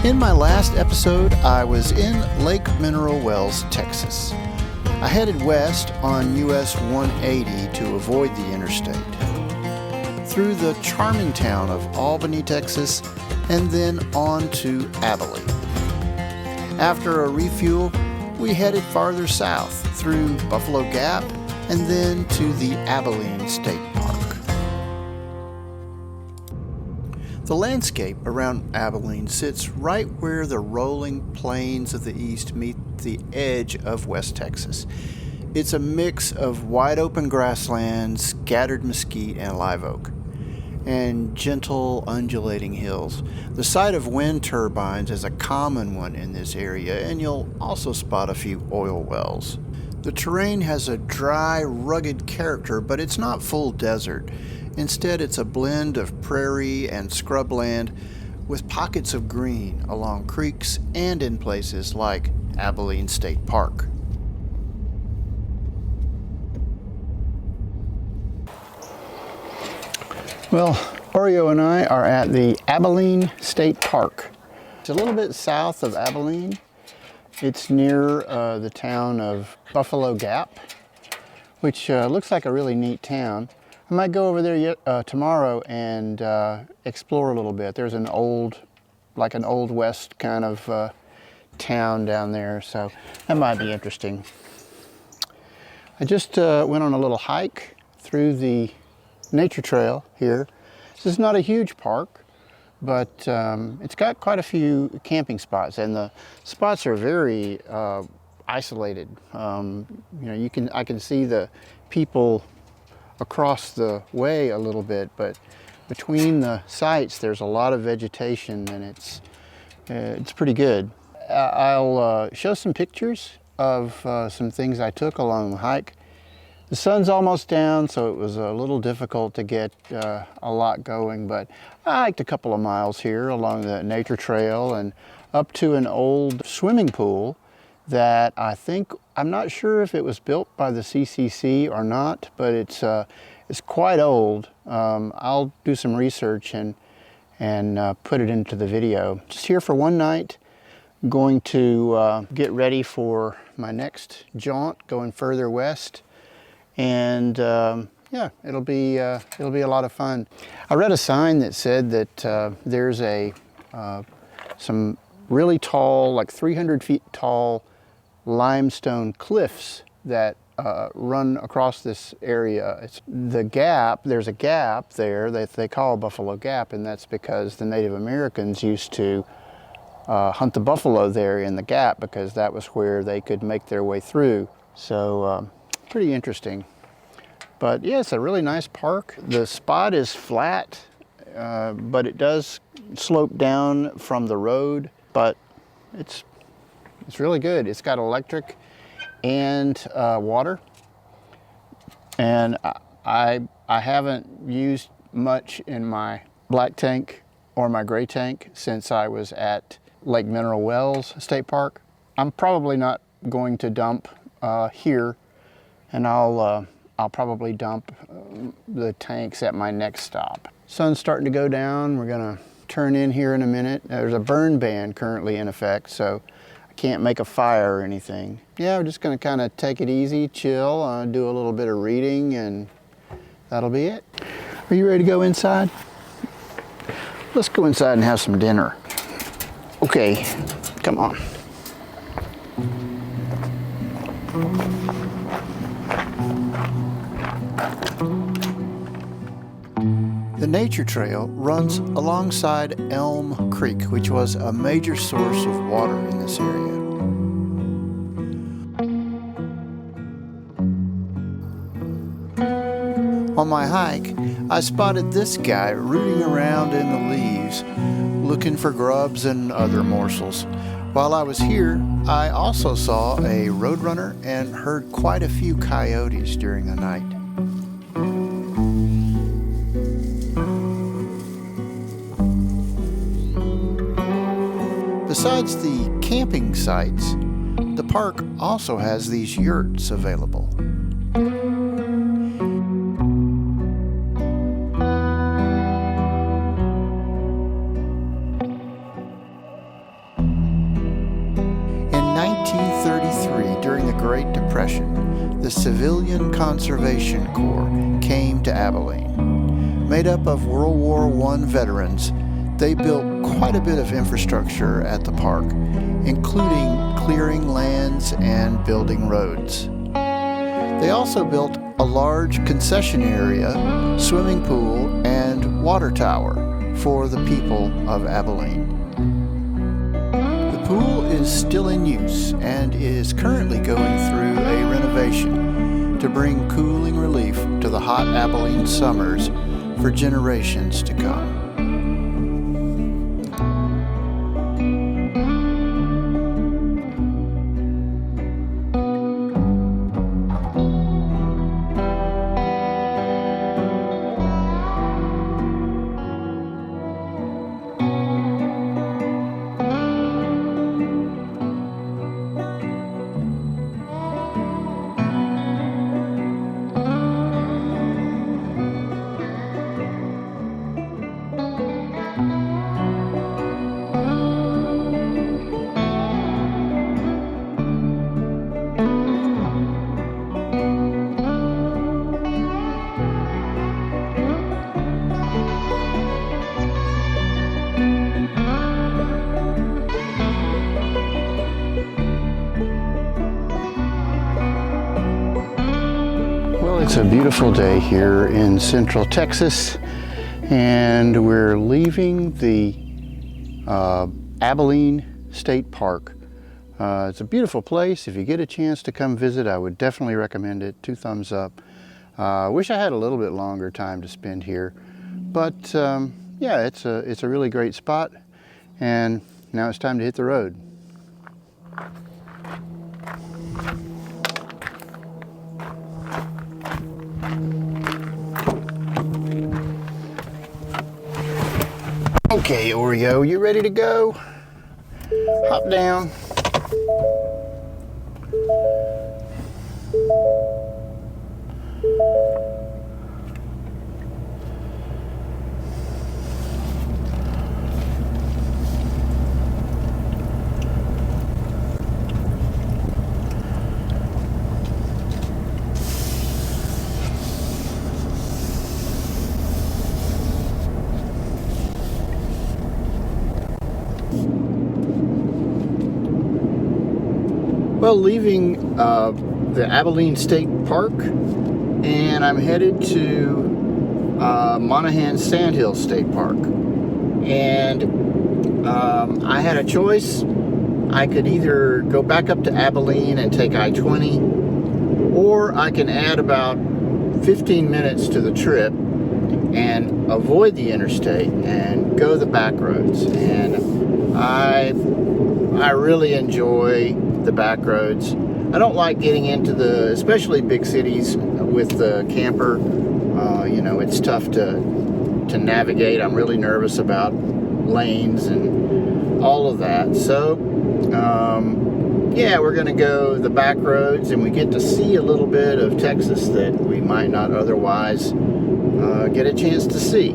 In my last episode, I was in Lake Mineral Wells, Texas. I headed west on US 180 to avoid the interstate, through the charming town of Albany, Texas, and then on to Abilene. After a refuel, we headed farther south through Buffalo Gap and then to the Abilene State Park. The landscape around Abilene sits right where the rolling plains of the east meet the edge of West Texas. It's a mix of wide open grasslands, scattered mesquite and live oak, and gentle undulating hills. The sight of wind turbines is a common one in this area, and you'll also spot a few oil wells. The terrain has a dry, rugged character, but it's not full desert. Instead, it's a blend of prairie and scrubland with pockets of green along creeks and in places like Abilene State Park. Well, Oreo and I are at the Abilene State Park. It's a little bit south of Abilene. It's near the town of Buffalo Gap, which looks like a really neat town. I might go over there tomorrow and explore a little bit. There's an old West kind of town down there, so that might be interesting. I just went on a little hike through the nature trail here. This is not a huge park, but it's got quite a few camping spots, and the spots are very isolated. I can see the people across the way a little bit, but between the sites there's a lot of vegetation, and it's pretty good. I'll show some pictures of some things I took along the hike. The sun's almost down, so it was a little difficult to get a lot going, but I hiked a couple of miles here along the nature trail and up to an old swimming pool that I'm not sure if it was built by the CCC or not, but it's quite old. I'll do some research and put it into the video. Just here for one night. I'm going to get ready for my next jaunt going further west, and yeah, it'll be a lot of fun. I read a sign that said that there's some really tall, like 300 feet tall, limestone cliffs that run across this area. It's the gap. There's a gap there that they call Buffalo Gap, and that's because the Native Americans used to hunt the buffalo there in the gap, because that was where they could make their way through. So pretty interesting. But yeah, it's a really nice park. The spot is flat, but it does slope down from the road, but it's really good. It's got electric and water, and I haven't used much in my black tank or my gray tank since I was at Lake Mineral Wells State Park. I'm probably not going to dump here, and I'll probably dump the tanks at my next stop. Sun's starting to go down. We're gonna turn in here in a minute. There's a burn ban currently in effect, so I can't make a fire or anything. Yeah, we're just gonna kind of take it easy, chill, do a little bit of reading, and that'll be it. Are you ready to go inside? Let's go inside and have some dinner. Okay, come on. The nature trail runs alongside Elm Creek, which was a major source of water in this area. On my hike, I spotted this guy rooting around in the leaves, looking for grubs and other morsels. While I was here, I also saw a roadrunner and heard quite a few coyotes during the night. Besides the camping sites, the park also has these yurts available. Great Depression, the Civilian Conservation Corps came to Abilene. Made up of World War I veterans, they built quite a bit of infrastructure at the park, including clearing lands and building roads. They also built a large concession area, swimming pool, and water tower for the people of Abilene. The pool is still in use and is currently going through a renovation to bring cooling relief to the hot Abilene summers for generations to come. It's a beautiful day here in Central Texas, and we're leaving the Abilene State Park. It's a beautiful place. If you get a chance to come visit, I would definitely recommend it. 2 thumbs up. Wish I had a little bit longer time to spend here, but yeah, it's a really great spot, and now it's time to hit the road. Okay, Oreo, you ready to go? Hop down. Well, leaving the Abilene State Park, and I'm headed to Monahans Sandhills State Park. And I had a choice. I could either go back up to Abilene and take I-20, or I can add about 15 minutes to the trip and avoid the interstate and go the back roads. And I really enjoy the back roads. I don't like getting into especially big cities with the camper. You know, it's tough to navigate. I'm really nervous about lanes and all of that. So, yeah, we're going to go the back roads, and we get to see a little bit of Texas that we might not otherwise get a chance to see.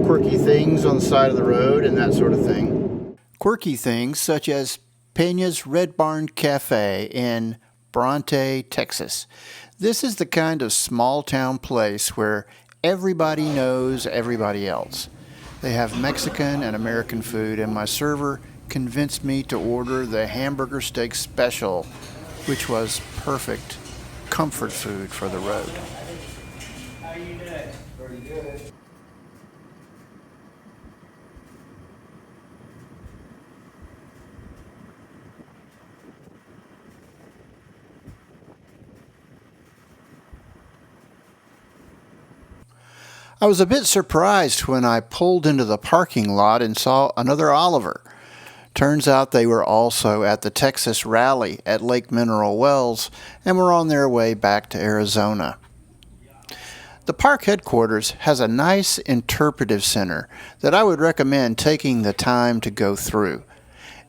Quirky things on the side of the road and that sort of thing. Quirky things such as Peña's Red Barn Cafe in Bronte, Texas. This is the kind of small town place where everybody knows everybody else. They have Mexican and American food, and my server convinced me to order the hamburger steak special, which was perfect comfort food for the road. How you doing? Pretty good. I was a bit surprised when I pulled into the parking lot and saw another Oliver. Turns out they were also at the Texas Rally at Lake Mineral Wells and were on their way back to Arizona. The park headquarters has a nice interpretive center that I would recommend taking the time to go through.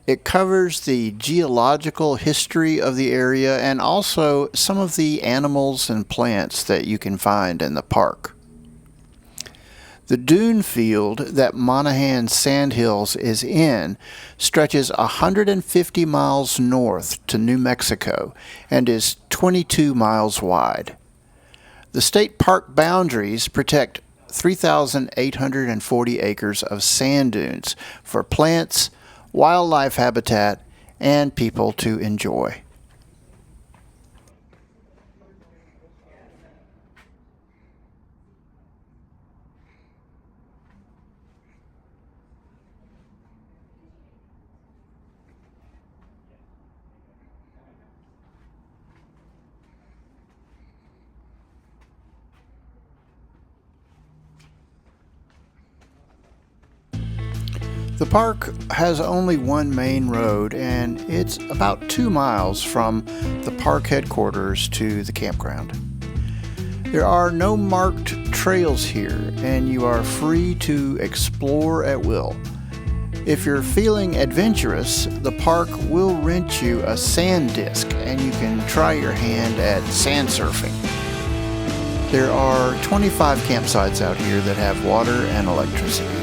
It covers the geological history of the area and also some of the animals and plants that you can find in the park. The dune field that Monahans Sandhills is in stretches 150 miles north to New Mexico and is 22 miles wide. The state park boundaries protect 3,840 acres of sand dunes for plants, wildlife habitat, and people to enjoy. The park has only one main road, and it's about 2 miles from the park headquarters to the campground. There are no marked trails here, and you are free to explore at will. If you're feeling adventurous, the park will rent you a sand disc, and you can try your hand at sand surfing. There are 25 campsites out here that have water and electricity.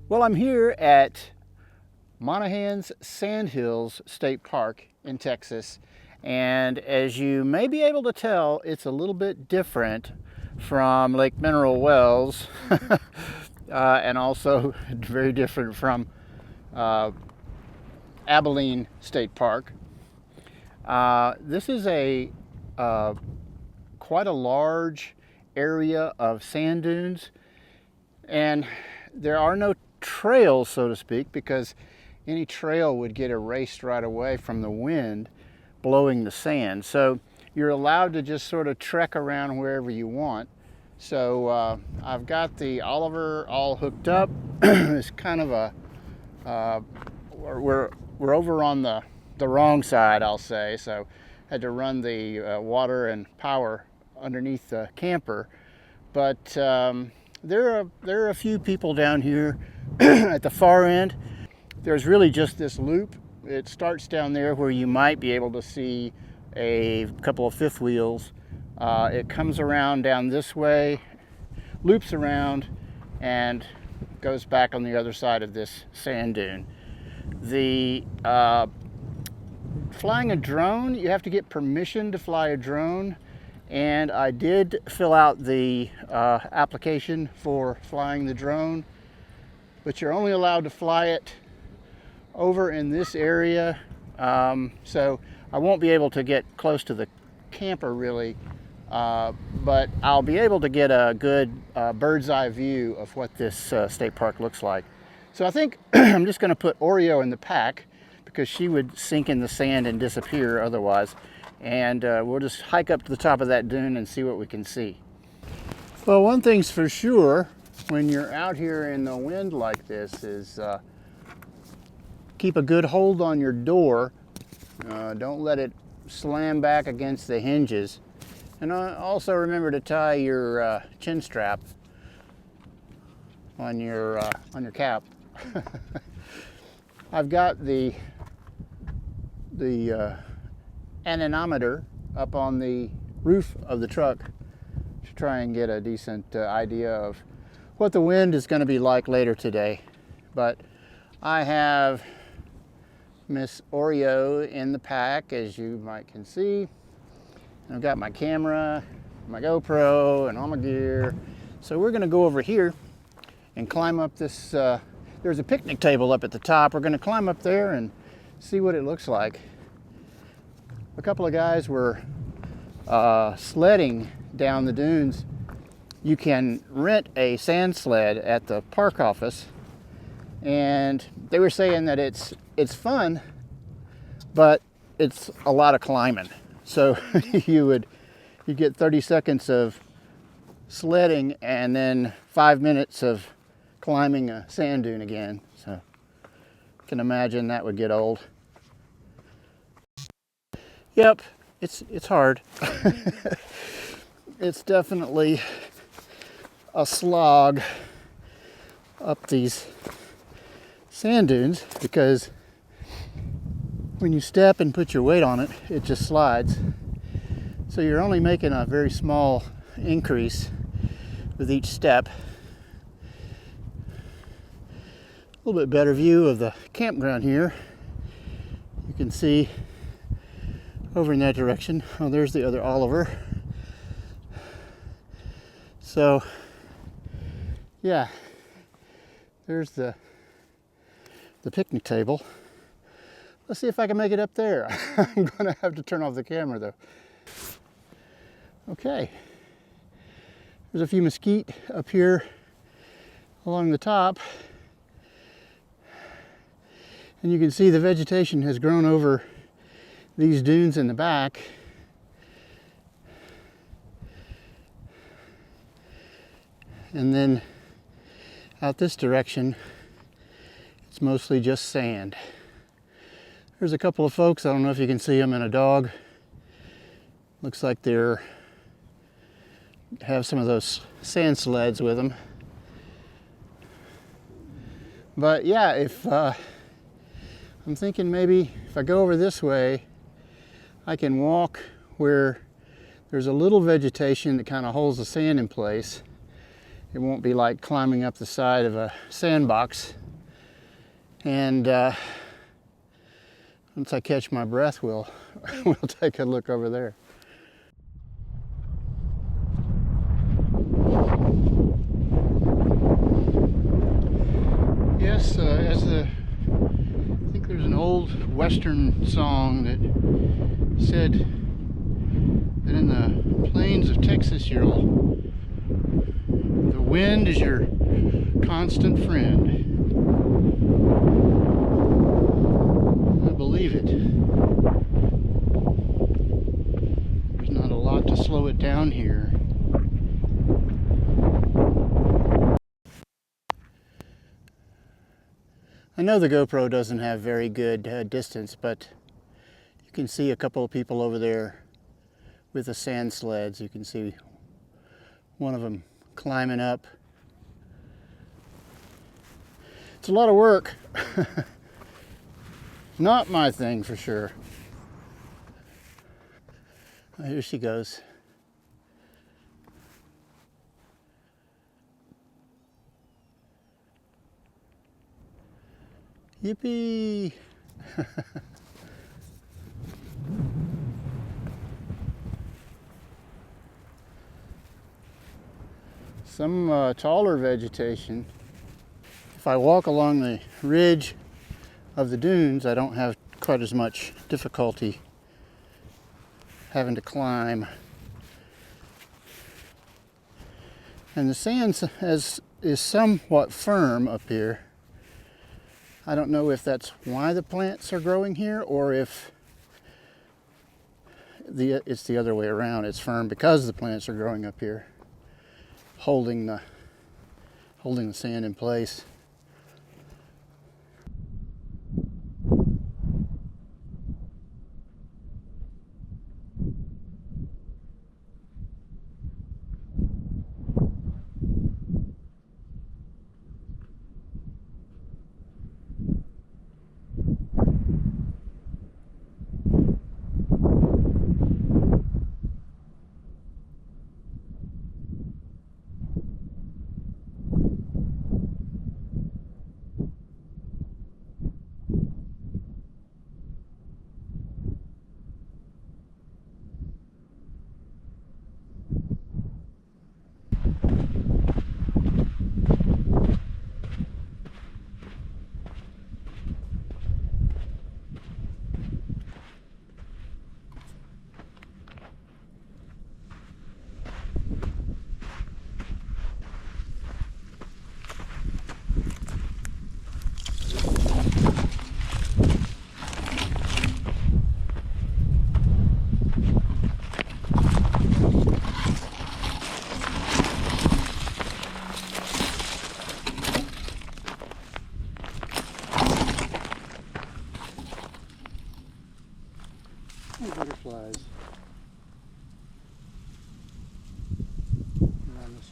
Well, I'm here at Monahans Sandhills State Park in Texas, and as you may be able to tell, it's a little bit different from Lake Mineral Wells and also very different from Abilene State Park. This is a quite a large area of sand dunes, and there are no trails, so to speak, because any trail would get erased right away from the wind blowing the sand. So you're allowed to just sort of trek around wherever you want. So I've got the Oliver all hooked up. It's kind of a we're over on the wrong side, I'll say. So had to run the water and power underneath the camper, but there are a few people down here at the far end. There's really just this loop. It starts down there where you might be able to see a couple of fifth wheels. It comes around down this way, loops around, and goes back on the other side of this sand dune. The flying a drone, you have to get permission to fly a drone, and I did fill out the application for flying the drone, but you're only allowed to fly it over in this area, so I won't be able to get close to the camper really, but I'll be able to get a good bird's eye view of what this state park looks like. So I think I'm just going to put Oreo in the pack because she would sink in the sand and disappear otherwise, and we'll just hike up to the top of that dune and see what we can see. Well, one thing's for sure, when you're out here in the wind like this, is keep a good hold on your door. Don't let it slam back against the hinges. And also remember to tie your chin strap on your cap. I've got the anemometer up on the roof of the truck to try and get a decent idea of what the wind is going to be like later today. But I have Miss Oreo in the pack, as you might can see. I've got my camera, my GoPro, and all my gear. So we're going to go over here and climb up this, there's a picnic table up at the top. We're going to climb up there and see what it looks like. A couple of guys were sledding down the dunes. You can rent a sand sled at the park office, and they were saying that it's fun, but it's a lot of climbing. So you get 30 seconds of sledding and then 5 minutes of climbing a sand dune again. So you can imagine that would get old. Yep, it's hard. It's definitely a slog up these sand dunes because when you step and put your weight on it, it just slides. So you're only making a very small increase with each step. A little bit better view of the campground here. You can see over in that direction. Oh, there's the other Oliver. So, yeah, there's the picnic table. Let's see if I can make it up there. I'm gonna have to turn off the camera though. Okay, there's a few mesquite up here along the top. And you can see the vegetation has grown over these dunes in the back. And then out this direction, it's mostly just sand. There's a couple of folks, I don't know if you can see them, and a dog. Looks like they're have some of those sand sleds with them. But yeah, if I'm thinking maybe if I go over this way, I can walk where there's a little vegetation that kind of holds the sand in place. It won't be like climbing up the side of a sandbox. And once I catch my breath, we'll take a look over there. Yes, I think there's an old Western song that said that in the plains of Texas, the wind is your constant friend. I believe it. There's not a lot to slow it down here. I know the GoPro doesn't have very good distance, but you can see a couple of people over there with the sand sleds. You can see one of them climbing up. It's a lot of work. Not my thing for sure. Oh, here she goes. Yippee! Some taller vegetation. If I walk along the ridge of the dunes, I don't have quite as much difficulty having to climb. And the sand is somewhat firm up here. I don't know if that's why the plants are growing here or if it's the other way around. It's firm because the plants are growing up here, holding the sand in place.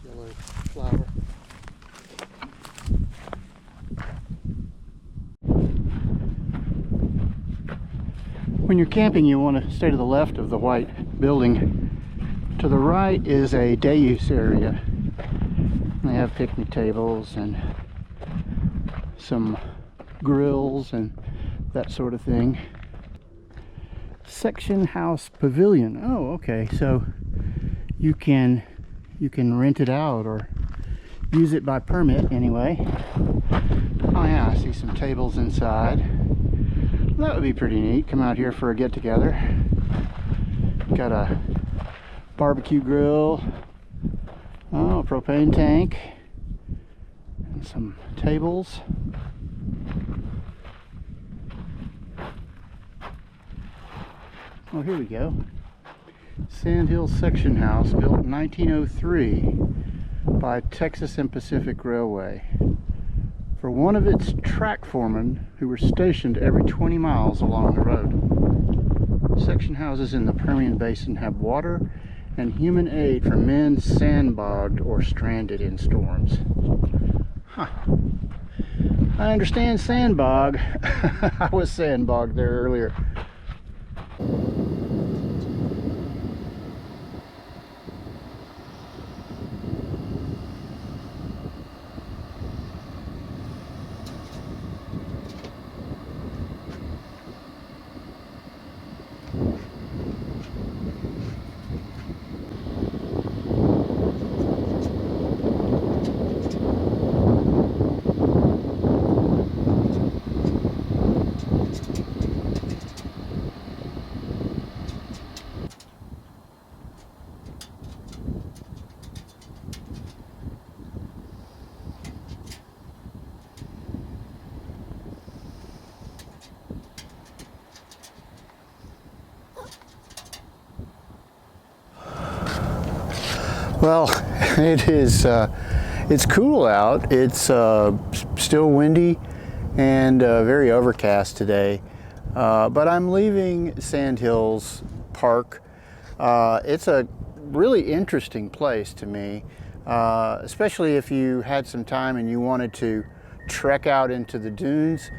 yellow flower. When you're camping, you want to stay to the left of the white building. To the right is a day use area. They have picnic tables and some grills and that sort of thing. Section House Pavilion. Oh, okay. So you can rent it out or use it by permit anyway. Oh yeah, I see some tables inside. That would be pretty neat. Come out here for a get-together. Got a barbecue grill. Oh, a propane tank. And some tables. Oh, here we go. Sandhills Section House, built in 1903 by Texas and Pacific Railway for one of its track foremen who were stationed every 20 miles along the road. Section houses in the Permian Basin have water and human aid for men sandbogged or stranded in storms. Huh. I understand sandbog. I was sandbogged there earlier. Well, it's cool out. It's still windy and very overcast today. But I'm leaving Sandhills Park. It's a really interesting place to me, especially if you had some time and you wanted to trek out into the dunes.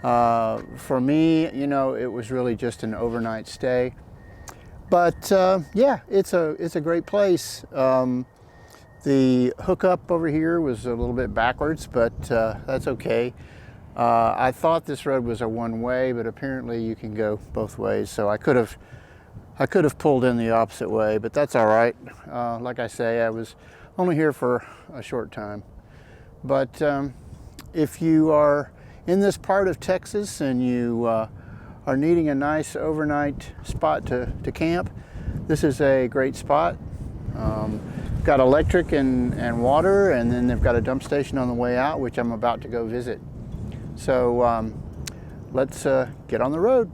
For me, you know, it was really just an overnight stay. But yeah, it's a great place. The hookup over here was a little bit backwards, but that's okay. I thought this road was a one-way, but apparently you can go both ways. So I could have pulled in the opposite way, but that's all right. Like I say, I was only here for a short time. But if you are in this part of Texas and you are needing a nice overnight spot to camp, this is a great spot. Got electric and water, and then they've got a dump station on the way out, which I'm about to go visit. So let's get on the road.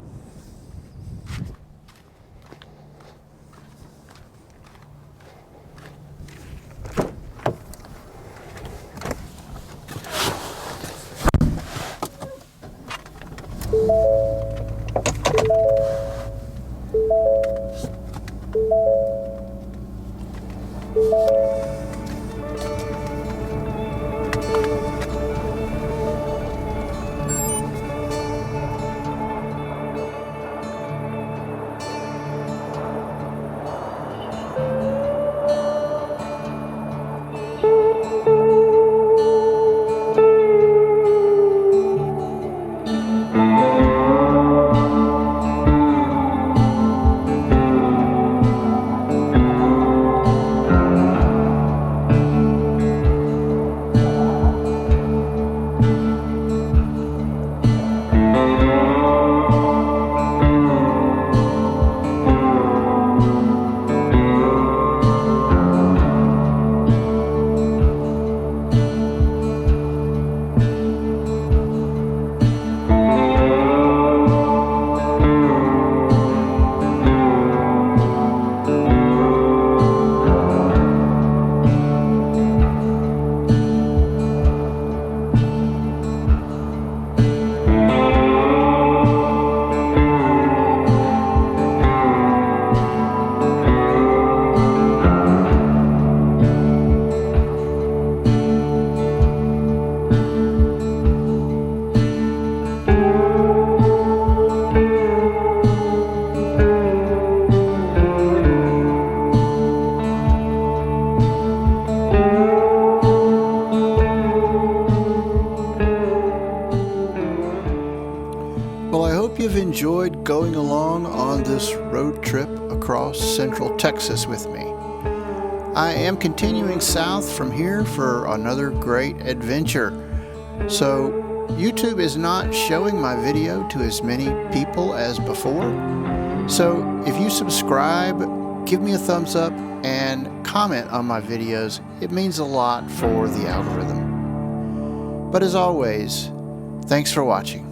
going along on this road trip across central Texas with me. I am continuing south from here for another great adventure. So YouTube is not showing my video to as many people as before. So if you subscribe, give me a thumbs up and comment on my videos. It means a lot for the algorithm. But as always, thanks for watching.